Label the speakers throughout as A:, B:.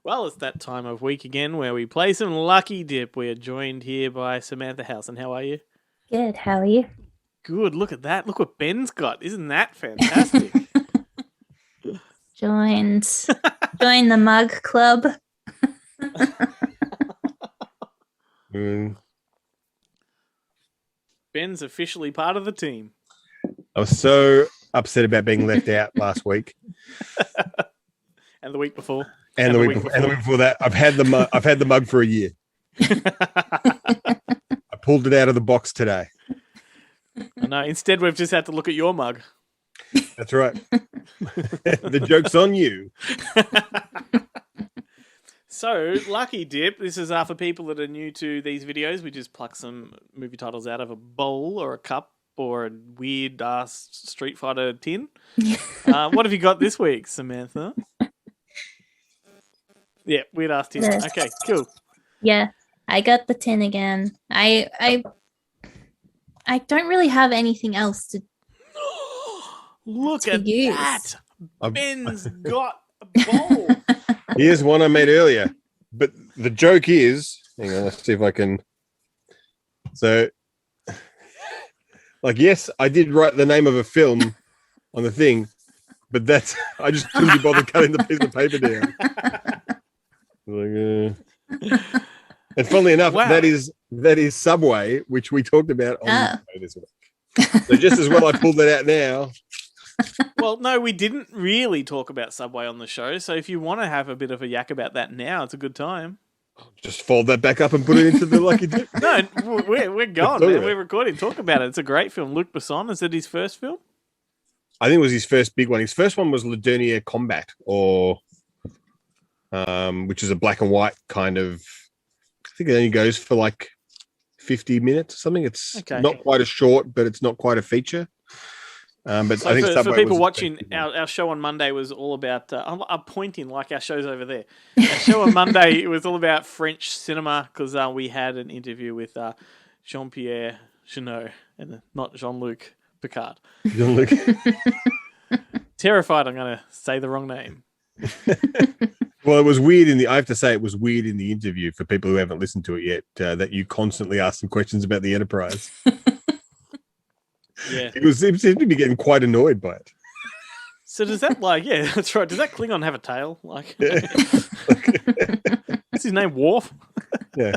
A: Well, it's that time of week again where we play some Lucky Dip. We are joined here by Samantha House. And how are you?
B: Good. How are you?
A: Good. Look at that. Look what Ben's got. Isn't that fantastic?
B: Join the mug club.
A: Ben's officially part of the team.
C: I was so upset about being left out last week.
A: And the week before.
C: And the week before that. I've had the mug for a year. I pulled it out of the box today.
A: I know. Instead, we've just had to look at your mug.
C: That's right. The joke's on you.
A: So, Lucky Dip, this is for people that are new to these videos. We just pluck some movie titles out of a bowl or a cup or a weird-ass Street Fighter tin. What have you got this week, Samantha? Yeah, weird-ass tin.
B: Yeah.
A: Okay, cool.
B: Yeah, I got the tin again. I don't really have anything else to
A: Look at
B: use.
A: that. Ben's got a bowl.
C: Here's one I made earlier. But the joke is, hang on, let's see if I can. So, yes, I did write the name of a film on the thing, but I just couldn't be bothered cutting the piece of paper down. And funnily enough,
A: wow.
C: that is Subway, which we talked about on this week. So just as well I pulled that out now.
A: Well, no, we didn't really talk about Subway on the show. So if you want to have a bit of a yak about that now, it's a good time.
C: Just fold that back up and put it into the Lucky Dip.
A: No, we're gone, man. We're recording. Talk about it. It's a great film. Luc Besson, is it his first film?
C: I think it was his first big one. His first one was Le Dernier Combat, which is a black and white kind of. I think it only goes for 50 minutes or something. It's not quite a short, but it's not quite a feature. But
A: so
C: I think
A: for people watching, our show on Monday was all about. I'm pointing like our show's over there. Our show on Monday, it was all about French cinema because we had an interview with Jean-Pierre Jeunet and not Jean-Luc Picard.
C: Jean-Luc.
A: Terrified I'm going to say the wrong name.
C: Well, it was weird I have to say it was weird in the interview for people who haven't listened to it yet, that you constantly asked them questions about the Enterprise.
A: Yeah.
C: He seemed to be getting quite annoyed by it.
A: So does that yeah, that's right. Does that Klingon have a tail?
C: Yeah.
A: Is his name Worf?
C: Yeah.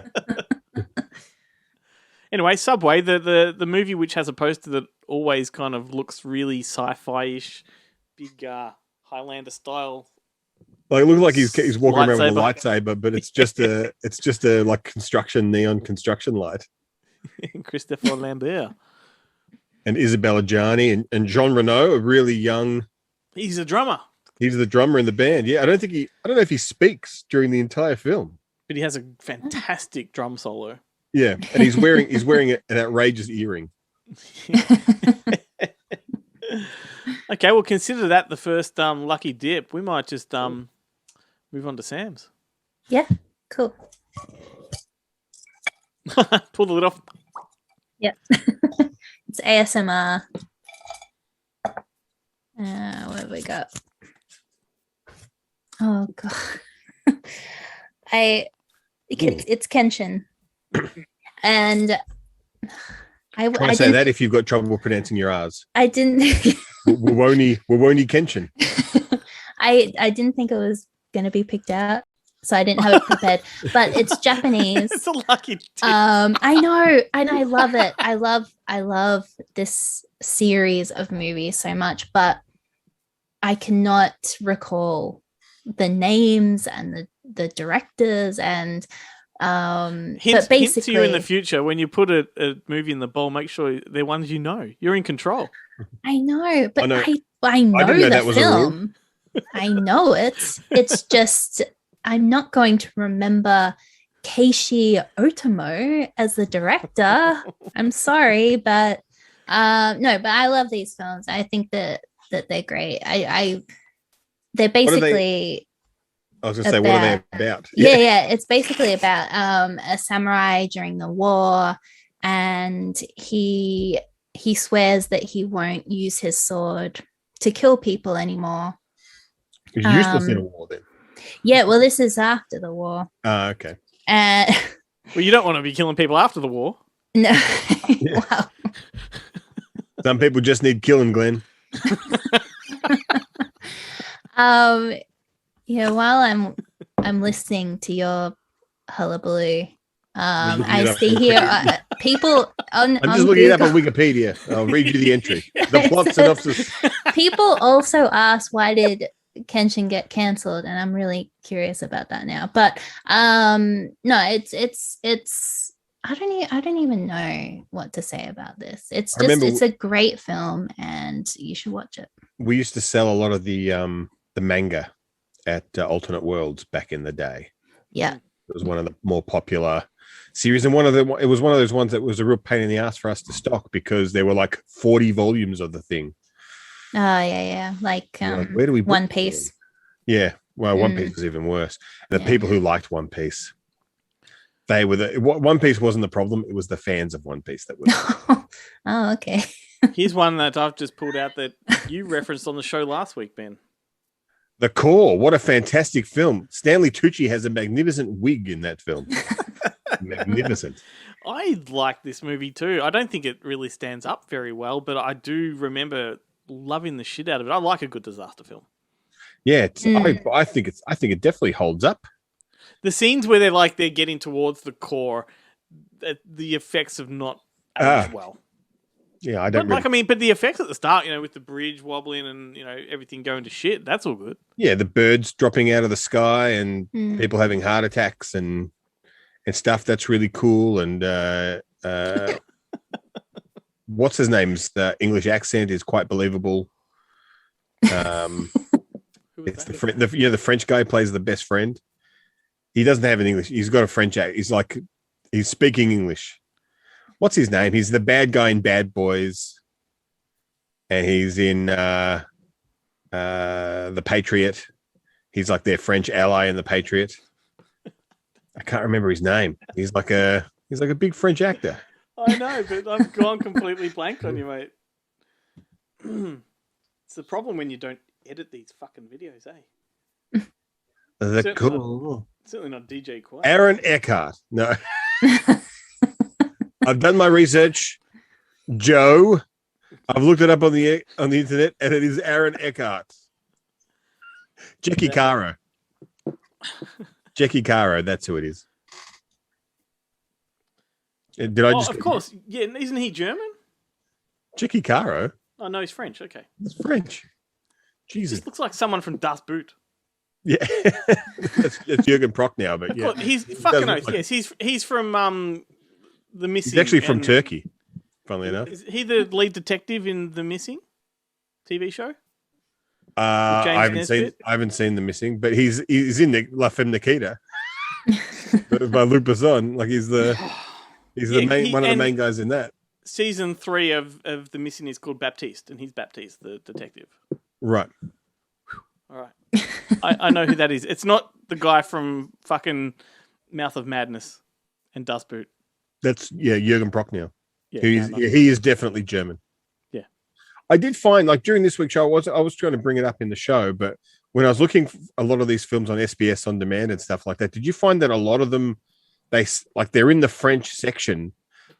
A: Anyway, Subway, the movie which has a poster that always kind of looks really sci-fi-ish, big Highlander style.
C: It looks like he's walking around with a lightsaber, but it's just a neon construction light.
A: Christopher Lambert.
C: And Isabella Gianni and Jean Reno, a really young.
A: He's a drummer.
C: He's the drummer in the band. Yeah, I don't know if he speaks during the entire film.
A: But he has a fantastic drum solo.
C: Yeah, and he's wearing an outrageous earring.
A: Okay, well, consider that the first Lucky Dip. We might just move on to Sam's.
B: Yeah, cool.
A: Pull the lid off.
B: Yep. It's ASMR. What have we got? Oh god. It's Kenshin. And I
C: say that if you've got trouble pronouncing your R's.
B: I didn't
C: Wawoni Kenshin.
B: I didn't think it was gonna be picked out, so I didn't have it prepared. But it's Japanese.
A: It's a lucky tip.
B: I know, and I love it. I love this series of movies so much, but I cannot recall the names and the directors and
A: Hint to you in the future when you put a movie in the bowl, make sure they're ones you know. You're in control.
B: I know, but I
C: know
B: the
C: that was
B: film. I know it. It's just I'm not going to remember Keishi Otomo as the director. I'm sorry, but no, but I love these films. I think that they're great. They're basically.
C: I was going to say, what are they about?
B: Yeah. It's basically about a samurai during the war, and he swears that he won't use his sword to kill people anymore.
C: He's useless in a war then.
B: Yeah, well, this is after the war.
C: Okay.
A: Well, you don't want to be killing people after the war.
B: No.
C: Yeah.
B: Wow.
C: Some people just need killing, Glenn.
B: Yeah, while I'm listening to your hullabaloo, I see here people on.
C: I'm just looking it up on Wikipedia. I'll read you the entry. The plot synopsis.
B: People also ask, why did Kenshin get cancelled? And I'm really curious about that now. But no, it's I don't even know what to say about this. It's just it's a great film and you should watch it.
C: We used to sell a lot of the manga at Alternate Worlds back in the day.
B: Yeah.
C: It was one of the more popular series, and it was one of those ones that was a real pain in the ass for us to stock because there were like 40 volumes of the thing.
B: Oh yeah. Like
C: where do we
B: One Piece?
C: Yeah, well, One Piece was even worse. The people who liked One Piece, they were One Piece wasn't the problem; it was the fans of One Piece that were.
B: Oh, okay.
A: Here's one that I've just pulled out that you referenced on the show last week, Ben.
C: The Core, what a fantastic film. Stanley Tucci has a magnificent wig in that film. Magnificent.
A: I like this movie too. I don't think it really stands up very well, but I do remember loving the shit out of it. I like a good disaster film.
C: Yeah, I think it definitely holds up.
A: The scenes where they're getting towards the core, the effects have not aged well.
C: Yeah, I don't
A: but the effects at the start, with the bridge wobbling and everything going to shit, that's all good.
C: Yeah, the birds dropping out of the sky and people having heart attacks and stuff. That's really cool. And what's his name's the English accent is quite believable. It's the French guy plays the best friend. He doesn't have an English. He's got a French accent. He's speaking English. What's his name? He's the bad guy in Bad Boys, and he's in The Patriot. He's like their French ally in The Patriot. I can't remember his name. He's like a big French actor.
A: I know, but I've gone completely blank on you, mate. It's the problem when you don't edit these fucking videos, eh? Certainly not DJ Quiet.
C: Aaron Eckhart. No. I've done my research, Joe. I've looked it up on the internet, and it is Aaron Eckhart. Jackie Caro. Jackie Caro, that's who it is. Did I just?
A: Of course, yeah. Isn't he German?
C: Jackie Caro.
A: Oh no, he's French. Okay,
C: he's French. Jesus,
A: just looks like someone from Das Boot.
C: Yeah, that's Jürgen Prochnow, but yeah,
A: he's fucking oath. Yes, he's from The Missing.
C: He's actually from Turkey. Funnily enough,
A: is he the lead detective in The Missing TV show?
C: I haven't seen The Missing, but he's in La Femme Nikita by Luc Besson. Like he's the one of the main guys in that.
A: Season 3 of The Missing is called Baptiste, and he's Baptiste, the detective.
C: Right.
A: All right. I know who that is. It's not the guy from fucking Mouth of Madness and Dust Boot.
C: That's Jürgen Prochnow.
A: Yeah,
C: he is definitely German.
A: Yeah.
C: I did find in this week's show, I was trying to bring it up in the show, but when I was looking for a lot of these films on SBS On Demand and stuff like that, did you find that a lot of them they're in the French section,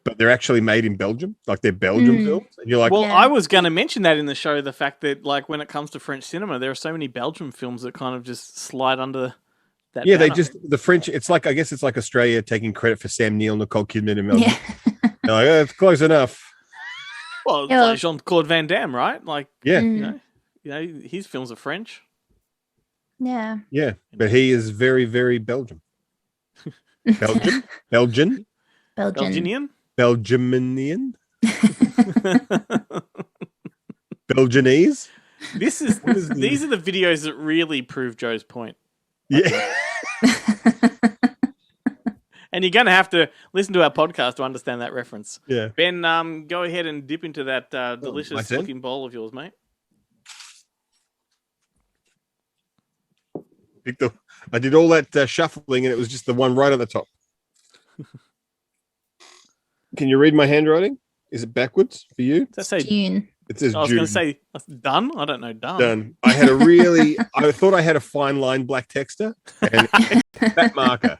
C: but they're actually made in Belgium? Like they're Belgian films? And you're like,
A: I was going to mention that in the show, the fact that when it comes to French cinema, there are so many Belgian films that kind of just slide under that banner.
C: The French, it's like, I guess it's like Australia taking credit for Sam Neill, Nicole Kidman and Mel Gibson. They're like, it's close enough.
A: Well, it's like Jean-Claude Van Damme, right? Like,
C: yeah.
A: His films are French.
B: Yeah.
C: Yeah, but he is very, very Belgian. Belgian?
A: Belgian?
C: Belgiumanian? Belgianese?
A: These are the videos that really prove Joe's point.
C: Yeah.
A: And you're going to have to listen to our podcast to understand that reference.
C: Yeah.
A: Ben, go ahead and dip into that delicious looking bowl of yours, mate.
C: I did all that shuffling and it was just the one right on the top. Can you read my handwriting? Is it backwards for you?
A: Does that say
B: June?
C: It says
A: I was
C: June.
A: going to say done. I don't know.
C: Done. I thought I had a fine line black texter and fat marker,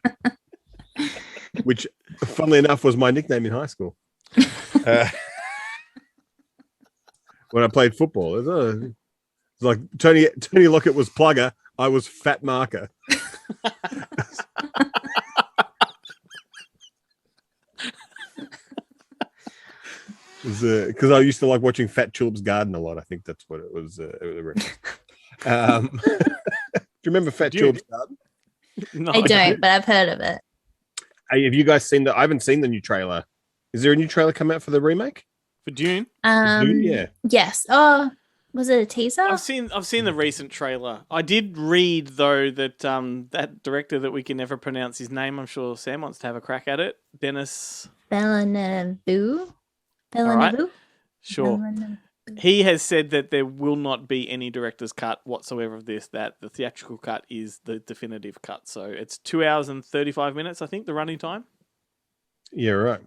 C: which, funnily enough, was my nickname in high school. When I played football, it's like Tony Lockett was plugger. I was fat marker. Because I used to like watching Fat Tulip's Garden a lot. I think that's what it was. Do you remember Fat Tulip's Garden?
A: No,
B: I don't, but I've heard of it.
C: Hey, have you guys seen I haven't seen the new trailer. Is there a new trailer come out for the remake?
A: For Dune?
C: Yeah.
B: Yes. Oh, was it a teaser?
A: I've seen the recent trailer. I did read though that that director that we can never pronounce his name. I'm sure Sam wants to have a crack at it. Denis
B: Villeneuve.
A: Right. Sure. He has said that there will not be any director's cut whatsoever of this. That the theatrical cut is the definitive cut. So it's 2 hours and 35 minutes. I think the running time.
C: Yeah. Right.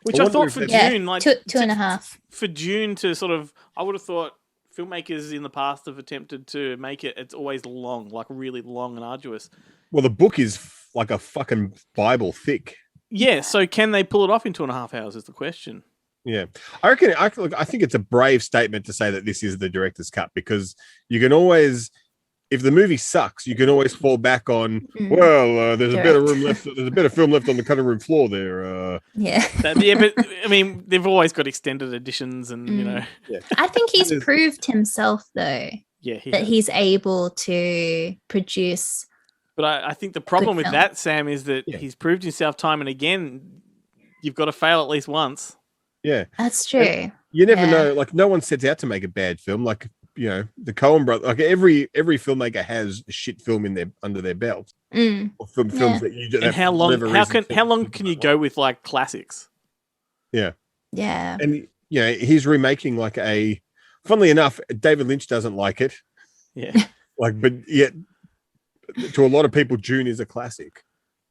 A: Which I thought for Dune, like
B: two and a half.
A: For Dune to sort of, I would have thought filmmakers in the past have attempted to make it. It's always long, like really long and arduous.
C: Well, the book is like a fucking Bible thick.
A: Yeah. So can they pull it off in 2.5 hours? Is the question.
C: Yeah, I think it's a brave statement to say that this is the director's cut, because you can always, if the movie sucks, you can always fall back on. There's a better room left. There's a better film left on the cutting room floor there.
B: Yeah,
A: but I mean, they've always got extended editions, and you know.
C: Yeah.
B: I think he's proved himself though.
A: Yeah,
B: he's able to produce.
A: But I think the problem with that, Sam, is that he's proved himself time and again. You've got to fail at least once.
C: Yeah,
B: that's true. And
C: you never know. Like, no one sets out to make a bad film. Like, you know, the Coen brothers. Like, every filmmaker has a shit film under their belt. Or films that you just.
A: And how long can you go with like classics?
C: Yeah.
B: Yeah.
C: And he's remaking like funnily enough, David Lynch doesn't like it.
A: Yeah.
C: But yet, to a lot of people, Dune is a classic.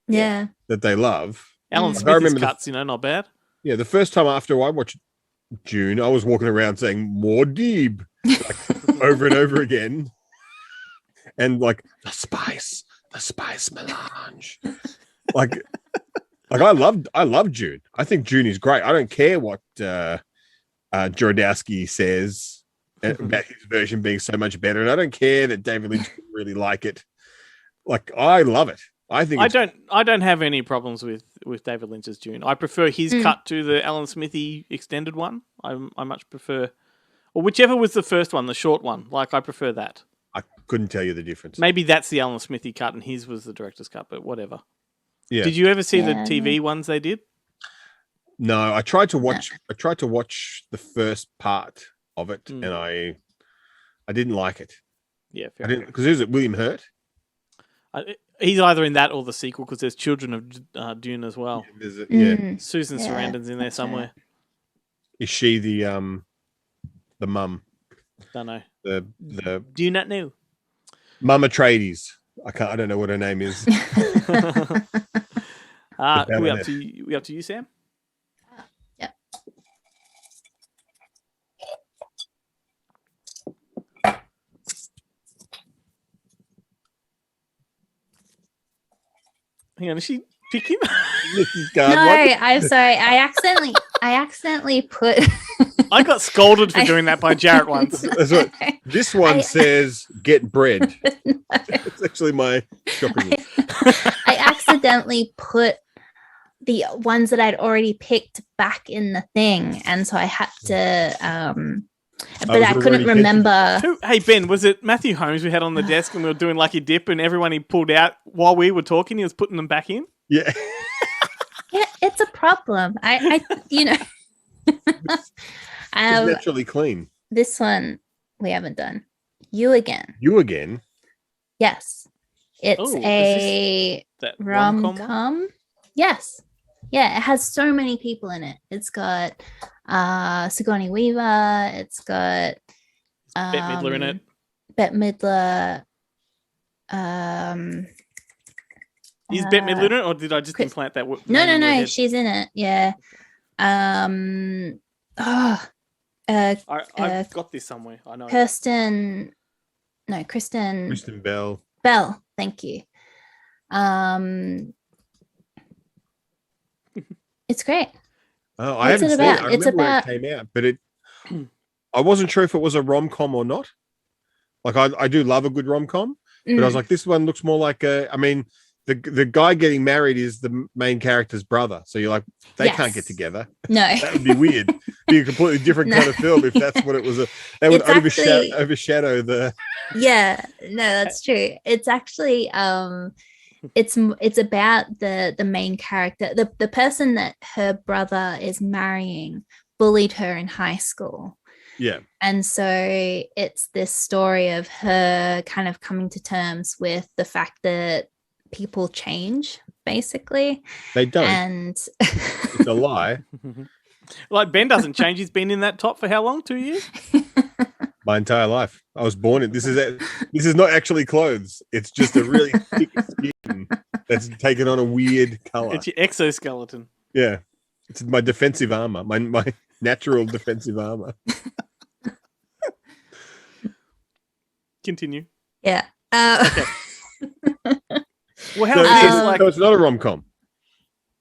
B: Yeah.
C: That they love.
A: Alan Smith's cuts, not bad.
C: Yeah, the first time after I watched Dune, I was walking around saying "more Deeb" over and over again, and like the spice melange. like I love Dune. I think Dune is great. I don't care what Jodorowsky says about his version being so much better, and I don't care that David Lynch didn't really like it. Like, I love it. I don't have any problems with David Lynch's Dune. I prefer his cut to the Alan Smithy extended one. I much prefer, or whichever was the first one, the short one. Like, I prefer that. I couldn't tell you the difference.
A: Maybe that's the Alan Smithy cut, and his was the director's cut. But whatever.
C: Yeah.
A: Did you ever see the TV ones they did?
C: No, I tried to watch. I tried to watch the first part of it, and I didn't like it.
A: Yeah, fair.
C: I didn't, because who's it? William Hurt.
A: He's either in that or the sequel, because there's Children of Dune as well. Susan Sarandon's in there somewhere.
C: Is she the mum?
A: Don't know.
C: The
A: Do you not know?
C: Mum Atreides. I don't know what her name is.
A: We up to you, Sam?
B: Yeah.
A: Hang on, is she picking?
B: No, I'm sorry. I accidentally put.
A: I got scolded for doing that by Jarrett once.
C: That's what, this one says "get bread." It's actually my shopping list.
B: I accidentally put the ones that I'd already picked back in the thing, and so I had to. But I couldn't remember.
A: Hey Ben, was it Matthew Holmes we had on the desk and we were doing Lucky Dip, and everyone he pulled out while we were talking, he was putting them back in?
C: Yeah.
B: Yeah, it's a problem. I
C: It's naturally clean.
B: This one we haven't done. You Again.
C: You Again?
B: Yes. It's
A: that
B: rom-com. Yes. Yeah, it has so many people in it. It's got Sigourney Weaver. It's got
A: Bette Midler in it.
B: Bette Midler.
A: Is Bette Midler in it, or did I just implant that?
B: No. She's in it. Yeah.
A: I've got this somewhere. I know.
B: Kristen
C: Bell.
B: Bell. Thank you. It's great.
C: Oh, I haven't seen it. I remember when it came out, but I wasn't sure if it was a rom-com or not. Like I do love a good rom-com, but I was like, this one looks more like I mean, the guy getting married is the main character's brother. So you're like, they can't get together.
B: No.
C: That would be weird. Be a completely different kind of film if that's what it was. That would overshadow the.
B: Yeah, no, that's true. It's actually it's about the main character. The person that her brother is marrying bullied her in high school.
C: Yeah. And
B: so it's this story of her kind of coming to terms with the fact that people change, basically.
C: They don't.
B: And
C: it's a lie.
A: Like Ben doesn't change. He's been in that top for how long? 2 years?
C: My entire life. I was born in this is not actually clothes. It's just a really thick skin that's taken on a weird color.
A: It's your exoskeleton.
C: Yeah. It's my defensive armor. My natural defensive armor.
A: Continue.
B: Yeah.
A: Okay. Well, how
C: so it's not a rom-com.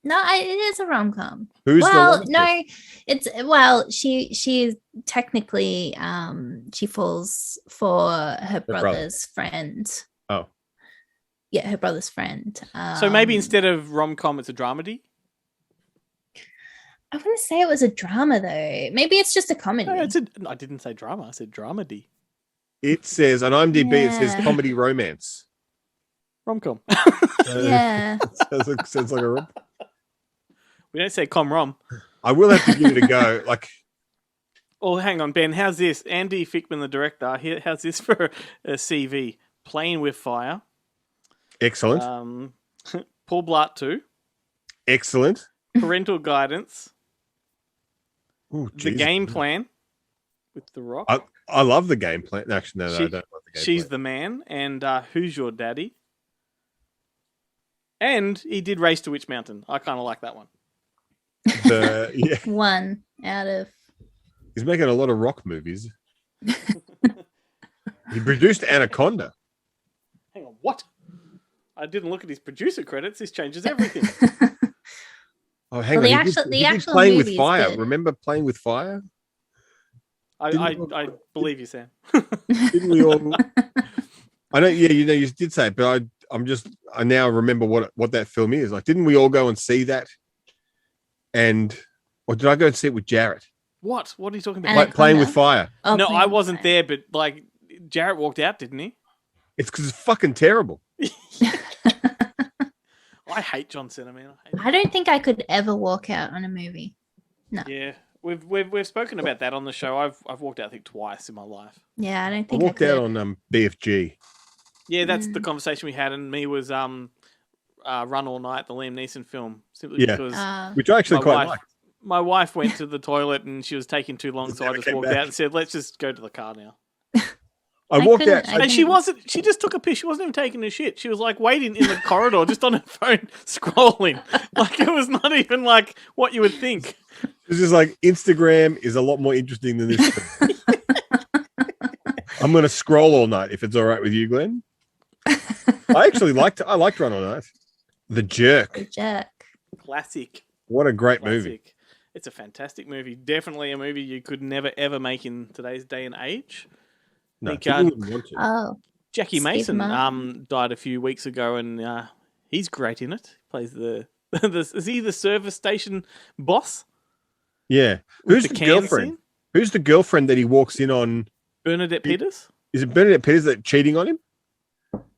B: No, it is a rom-com.
C: Who's
B: she technically she falls for her brother's friend.
C: Oh.
B: Yeah, her brother's friend.
A: So maybe instead of rom-com, it's a dramedy?
B: I wouldn't say it was a drama, though. Maybe it's just a comedy.
A: No, I didn't say drama. I said dramedy.
C: It says, on IMDb, it says comedy romance.
A: Rom-com.
B: Yeah.
C: Sounds like a rom.
A: We don't say com-rom.
C: I will have to give it a go. Like,
A: oh, hang on, Ben. How's this? Andy Fickman, the director. How's this for a CV? Playing with Fire.
C: Excellent.
A: Paul Blart 2.
C: Excellent.
A: Parental Guidance.
C: Ooh,
A: the Game Plan with The Rock.
C: I love The Game Plan. Actually, no, I don't love The Game
A: She's
C: Plan.
A: the Man. And Who's Your Daddy? And he did Race to Witch Mountain. I kind of like that one.
B: One out of.
C: He's making a lot of rock movies. He produced Anaconda.
A: Hang on, what? I didn't look at his producer credits. This changes everything.
C: Oh, hang on. He did Playing with Fire.
B: Good.
C: Remember Playing with Fire?
A: I believe you, Sam.
C: Didn't we all? I know. Yeah, you did say it, but I now remember what that film is. Like, didn't we all go and see that? Or did I go and see it with Jarrett?
A: What? What are you talking about?
C: Like Playing with Fire.
B: Oh,
A: no, I wasn't there, but like Jarrett walked out, didn't he?
C: It's because it's fucking terrible.
A: I hate John Cena, man.
B: I don't think I could ever walk out on a movie. No.
A: Yeah, we've spoken about that on the show. I've walked out, I think, twice in my life.
B: Yeah, I don't think
C: I walked out on BFG.
A: Yeah, that's the conversation we had, and me was Run All Night, the Liam Neeson film, simply because
C: which I actually quite liked.
A: My wife went to the toilet and she was taking too long, so I just walked out and said, "Let's just go to the car now."
C: I walked out,
A: and she just took a piss. She wasn't even taking a shit. She was like waiting in the corridor, just on her phone, scrolling. Like it was not even like what you would think.
C: It's just like Instagram is a lot more interesting than this. I'm going to scroll all night if it's all right with you, Glenn. I liked Run All Night. The Jerk.
A: Classic.
C: What a great movie.
A: It's a fantastic movie. Definitely a movie you could never, ever make in today's day and age.
C: No,
A: Jackie Mason died a few weeks ago, and he's great in it. He plays is he the service station boss?
C: Yeah. Who's the girlfriend? Who's the girlfriend that he walks in on?
A: Bernadette Peters?
C: Is it Bernadette Peters that cheating on him?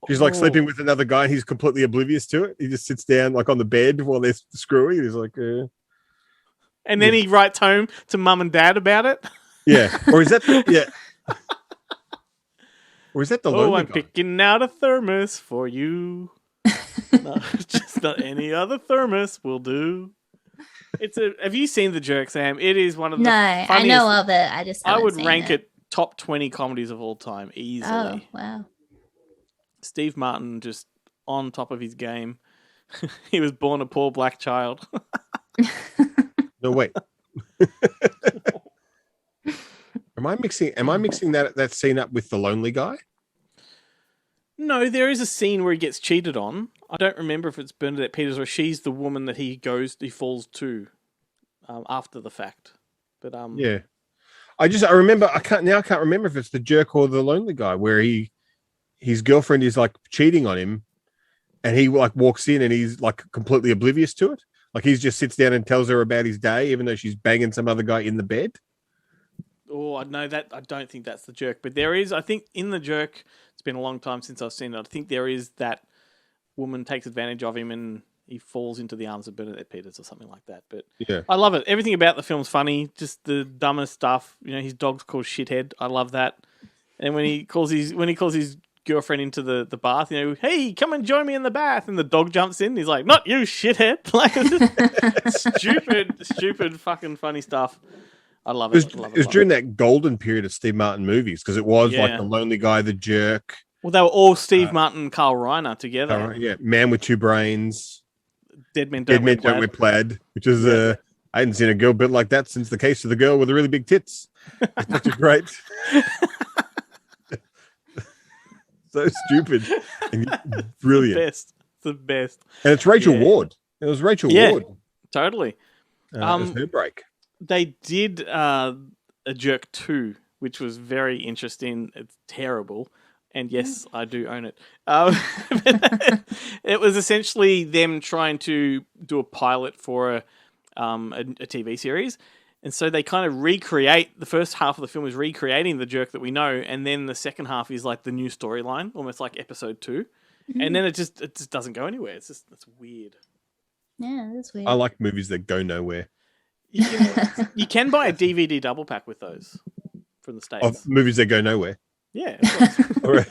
C: She's like sleeping with another guy and he's completely oblivious to it. He just sits down like on the bed while they're screwing. He's like,
A: and then he writes home to mum and dad about it.
C: Yeah. Or is that or is that the lonely
A: I'm
C: guy?
A: picking out a thermos for you. No, just not any other thermos will do. Have you seen The Jerk, Sam? It is one of the funniest. I
B: know of it. I
A: would rank it top 20 comedies of all time easily.
B: Oh, wow.
A: Steve Martin just on top of his game. He was born a poor black child.
C: No, wait. Am I mixing that scene up with the lonely guy?
A: No, there is a scene where he gets cheated on. I don't remember if it's Bernadette Peters or she's the woman that he falls to after the fact. But
C: yeah, I remember I can't remember if it's the jerk or the lonely guy where his girlfriend is like cheating on him, and he like walks in and he's like completely oblivious to it. Like he just sits down and tells her about his day, even though she's banging some other guy in the bed.
A: Oh, I know that. I don't think that's the jerk, but there is. I think in the jerk, it's been a long time since I've seen it. I think there is that woman takes advantage of him and he falls into the arms of Bernadette Peters or something like that. But
C: yeah,
A: I love it. Everything about the film's funny. Just the dumbest stuff. You know, his dog's called Shithead. I love that. And when he calls his girlfriend into the bath, you know, hey, come and join me in the bath, and the dog jumps in. He's like, not you, shithead. Like stupid, fucking funny stuff. I love it.
C: It was during that golden period of Steve Martin movies because it was like The Lonely Guy, The Jerk.
A: Well, they were all Steve Martin and Carl Reiner together.
C: Yeah, Man with Two Brains.
A: Dead Men Don't Wear
C: Plaid, which is I hadn't seen a girl built like that since The Case of the Girl with the Really Big Tits. It's such a great. So stupid and brilliant.
A: It's the best.
C: And it's Rachel Ward. It was Rachel Ward.
A: Totally.
C: It was her break. They
A: did a Jerk 2, which was very interesting. It's terrible. And yes, I do own it. It was essentially them trying to do a pilot for a TV series. And so they kind of recreate, the first half of the film is recreating the Jerk that we know, and then the second half is like the new storyline, almost like episode 2. Mm-hmm. And then it just doesn't go anywhere. It's weird.
B: Yeah, that's weird.
C: I like movies that go nowhere.
A: You can buy a DVD double pack with those from the States.
C: Of movies that go nowhere.
A: Yeah.
C: All right.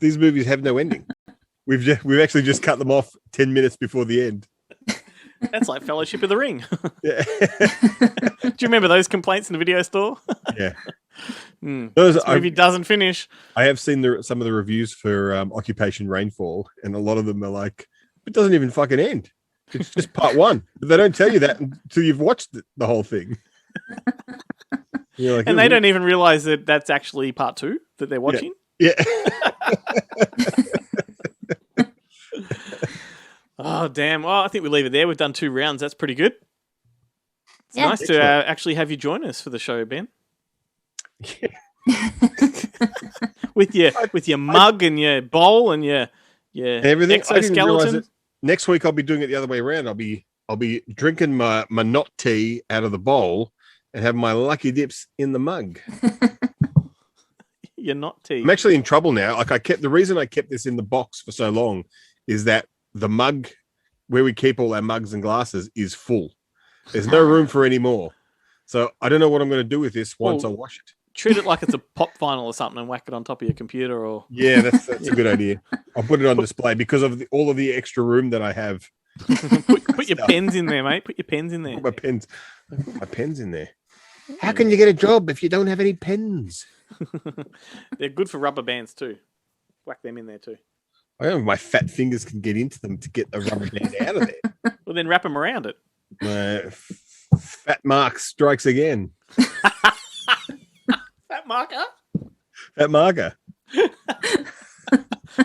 C: These movies have no ending. We've actually just cut them off 10 minutes before the end.
A: That's like Fellowship of the Ring.
C: Yeah.
A: Do you remember those complaints in the video store?
C: Yeah.
A: This movie doesn't finish.
C: I have seen some of the reviews for Occupation Rainfall, and a lot of them are like, it doesn't even fucking end. It's just part 1. But they don't tell you that until you've watched the whole thing. Like,
A: and they don't even realize that that's actually part 2 that they're watching.
C: Yeah.
A: Oh, damn. Well, I think we leave it there. We've done 2 rounds. That's pretty good. It's nice to actually have you join us for the show, Ben. Yeah. with your mug and your bowl and your
C: everything.
A: Exoskeleton.
C: Next week I'll be doing it the other way around. I'll be drinking my not tea out of the bowl and have my lucky dips in the mug.
A: You're not tea.
C: I'm actually in trouble now. Like the reason I kept this in the box for so long is that the mug where we keep all our mugs and glasses is full. There's no room for any more. So I don't know what I'm going to do with this once I wash it.
A: Treat it like it's a pop vinyl or something and whack it on top of your computer. Or
C: yeah, that's a good idea. I'll put it on display because of all of the extra room that I have.
A: Put your pens in there, mate. Put your pens in there.
C: Put my pens in there. How can you get a job if you don't have any pens?
A: They're good for rubber bands too. Whack them in there too.
C: I don't know if my fat fingers can get into them to get the rubber band out of there.
A: Well, then wrap them around it.
C: Fat Mark strikes again.
A: Fat Marker?
C: Fat Marker.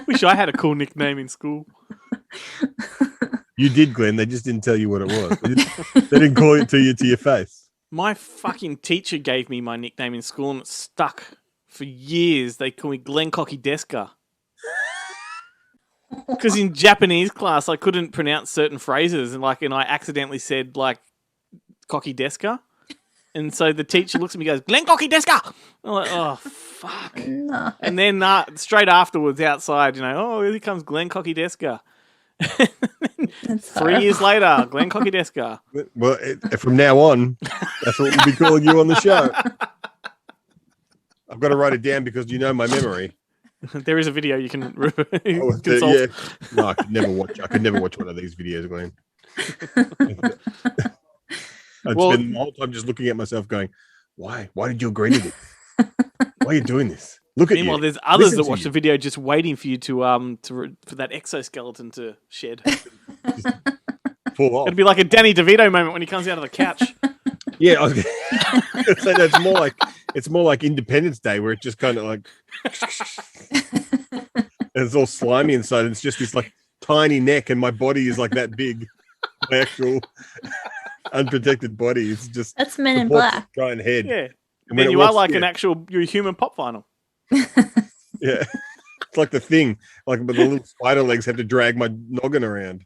A: Wish I had a cool nickname in school.
C: You did, Glenn. They just didn't tell you what it was. They didn't call it to your face.
A: My fucking teacher gave me my nickname in school and it stuck for years. They call me Glenn Cocky Deska. Because in Japanese class, I couldn't pronounce certain phrases and I accidentally said Cocky Deska. And so the teacher looks at me and goes, Glenn Cocky Deska! I'm like, oh, fuck.
B: No.
A: And then straight afterwards outside, here comes Glenn Cocky Deska. 3 years later, Glenn Cocky Deska.
C: Well, from now on, that's what we'll be calling you on the show. I've got to write it down because you know my memory.
A: There is a video you can consult.
C: Yeah. No, I could never watch one of these videos, Glenn. I'd spend the whole time just looking at myself going, why? Why did you agree to this? Why are you doing this? Look at you.
A: Meanwhile, there's others that watch the video just waiting for you for that exoskeleton to shed.
C: Fall off.
A: It'd be like a Danny DeVito moment when he comes out of the couch.
C: Yeah, I was gonna say that's more like it's more like Independence Day, where it just kind of like and it's all slimy inside. And it's just this like tiny neck, and my body is like that big. My actual unprotected body is just
B: That's Men in
C: supports
B: Black.
C: the giant head.
A: Yeah.
C: And when
A: Then
C: it
A: you are
C: walks-
A: like
C: yeah,
A: an actual you're a human pop vinyl.
C: yeah. It's like the Thing, like but the little spider legs have to drag my noggin around.